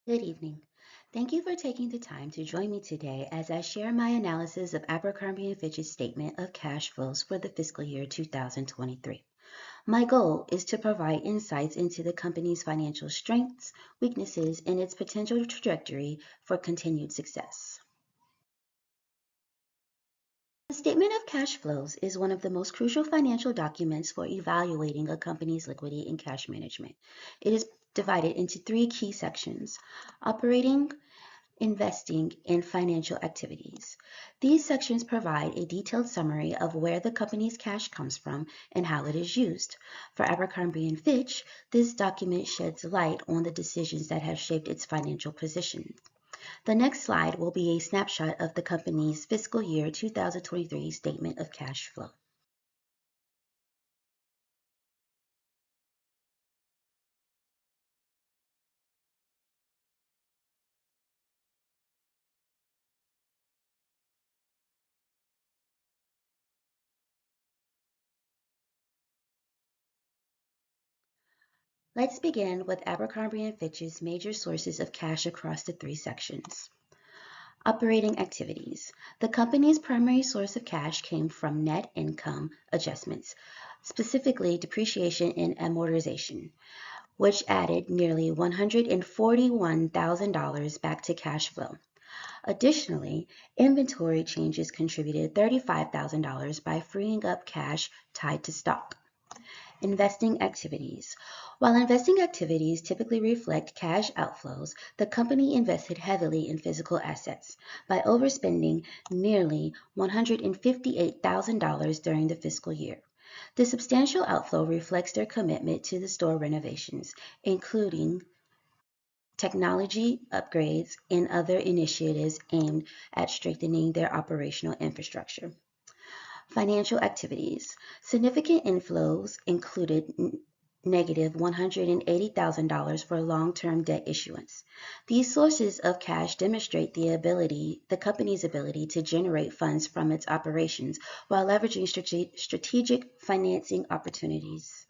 Good evening. Thank you for taking the time to join me today as I share my analysis of Abercrombie and Fitch's statement of cash flows for the fiscal year 2023. My goal is to provide insights into the company's financial strengths, weaknesses, and its potential trajectory for continued success. The statement of cash flows is one of the most crucial financial documents for evaluating a company's liquidity and cash management. It is divided into three key sections: operating, investing, and financial activities. These sections provide a detailed summary of where the company's cash comes from and how it is used. For Abercrombie and Fitch, this document sheds light on the decisions that have shaped its financial position. The next slide will be a snapshot of the company's fiscal year 2023 statement of cash flow. Let's begin with Abercrombie and Fitch's major sources of cash across the three sections. Operating activities. The company's primary source of cash came from net income adjustments, specifically depreciation and amortization, which added nearly $141,000 back to cash flow. Additionally, inventory changes contributed $35,000 by freeing up cash tied to stock. Investing activities. While investing activities typically reflect cash outflows, the company invested heavily in physical assets by overspending nearly $158,000 during the fiscal year. The substantial outflow reflects their commitment to the store renovations, including technology upgrades and other initiatives aimed at strengthening their operational infrastructure. Financial activities. Significant inflows included negative $180,000 for long-term debt issuance. These sources of cash demonstrate the company's ability to generate funds from its operations while leveraging strategic financing opportunities.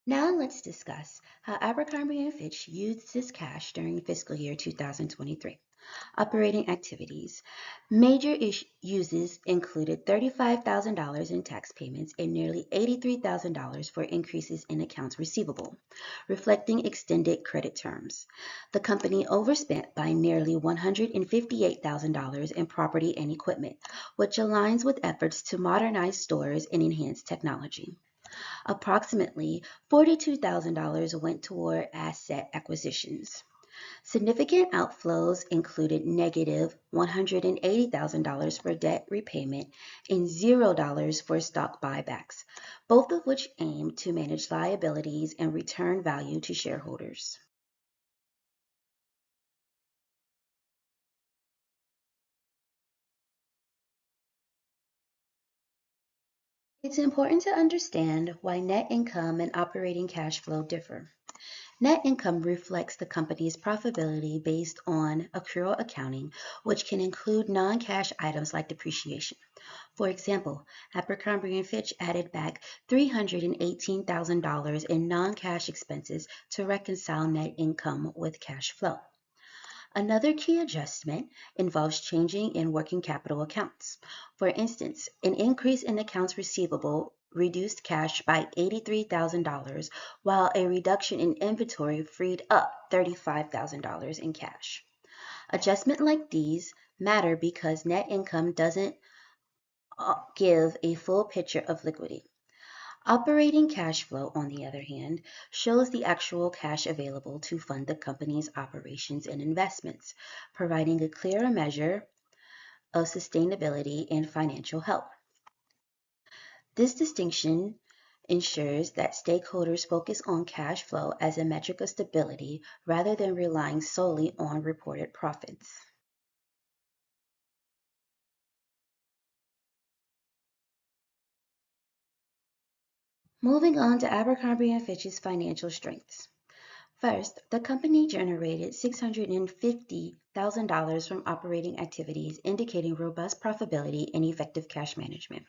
Now let's discuss how Abercrombie and Fitch used this cash during fiscal year 2023. Operating activities. Major uses included $35,000 in tax payments and nearly $83,000 for increases in accounts receivable, reflecting extended credit terms. The company overspent by nearly $158,000 in property and equipment, which aligns with efforts to modernize stores and enhance technology. Approximately $42,000 went toward asset acquisitions. Significant outflows included negative $180,000 for debt repayment and $0 for stock buybacks, both of which aim to manage liabilities and return value to shareholders. It's important to understand why net income and operating cash flow differ. Net income reflects the company's profitability based on accrual accounting, which can include non-cash items like depreciation. For example, Abercrombie and Fitch added back $318,000 in non-cash expenses to reconcile net income with cash flow. Another key adjustment involves changing in working capital accounts. For instance, an increase in accounts receivable reduced cash by $83,000, while a reduction in inventory freed up $35,000 in cash. Adjustments like these matter because net income doesn't give a full picture of liquidity. Operating cash flow, on the other hand, shows the actual cash available to fund the company's operations and investments, providing a clearer measure of sustainability and financial health. This distinction ensures that stakeholders focus on cash flow as a metric of stability rather than relying solely on reported profits. Moving on to Abercrombie and Fitch's financial strengths. First, the company generated $650,000 from operating activities, indicating robust profitability and effective cash management.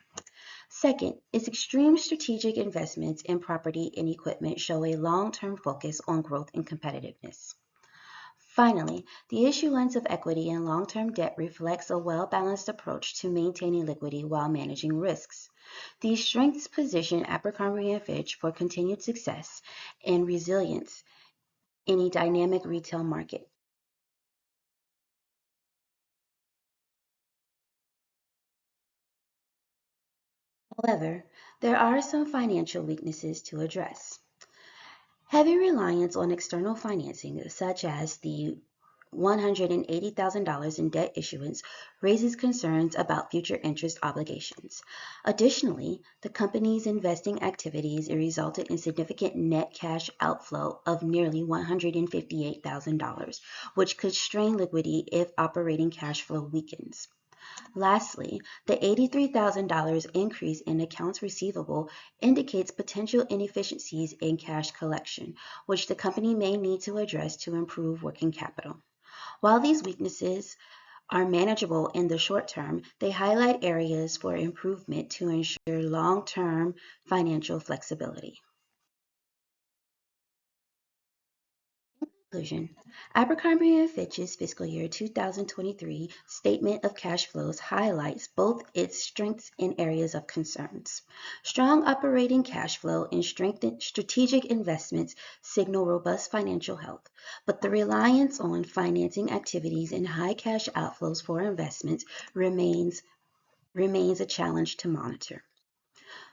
Second, its extreme strategic investments in property and equipment show a long-term focus on growth and competitiveness. Finally, the issuance of equity and long-term debt reflects a well-balanced approach to maintaining liquidity while managing risks. These strengths position Abercrombie and Fitch for continued success and resilience in a dynamic retail market. However, there are some financial weaknesses to address. Heavy reliance on external financing, such as the $180,000 in debt issuance, raises concerns about future interest obligations. Additionally, the company's investing activities resulted in significant net cash outflow of nearly $158,000, which could strain liquidity if operating cash flow weakens. Lastly, the $83,000 increase in accounts receivable indicates potential inefficiencies in cash collection, which the company may need to address to improve working capital. While these weaknesses are manageable in the short term, they highlight areas for improvement to ensure long-term financial flexibility. Conclusion. Abercrombie and Fitch's fiscal year 2023 statement of cash flows highlights both its strengths and areas of concerns. Strong operating cash flow and strengthened strategic investments signal robust financial health, but the reliance on financing activities and high cash outflows for investments remains a challenge to monitor.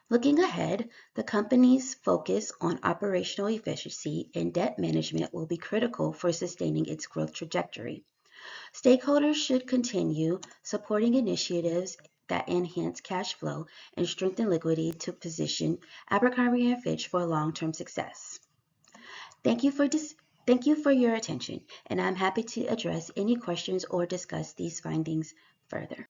Looking ahead, the company's focus on operational efficiency and debt management will be critical for sustaining its growth trajectory. Stakeholders should continue supporting initiatives that enhance cash flow and strengthen liquidity to position Abercrombie and Fitch for long-term success. Thank you for this. Thank you for your attention, and I'm happy to address any questions or discuss these findings further.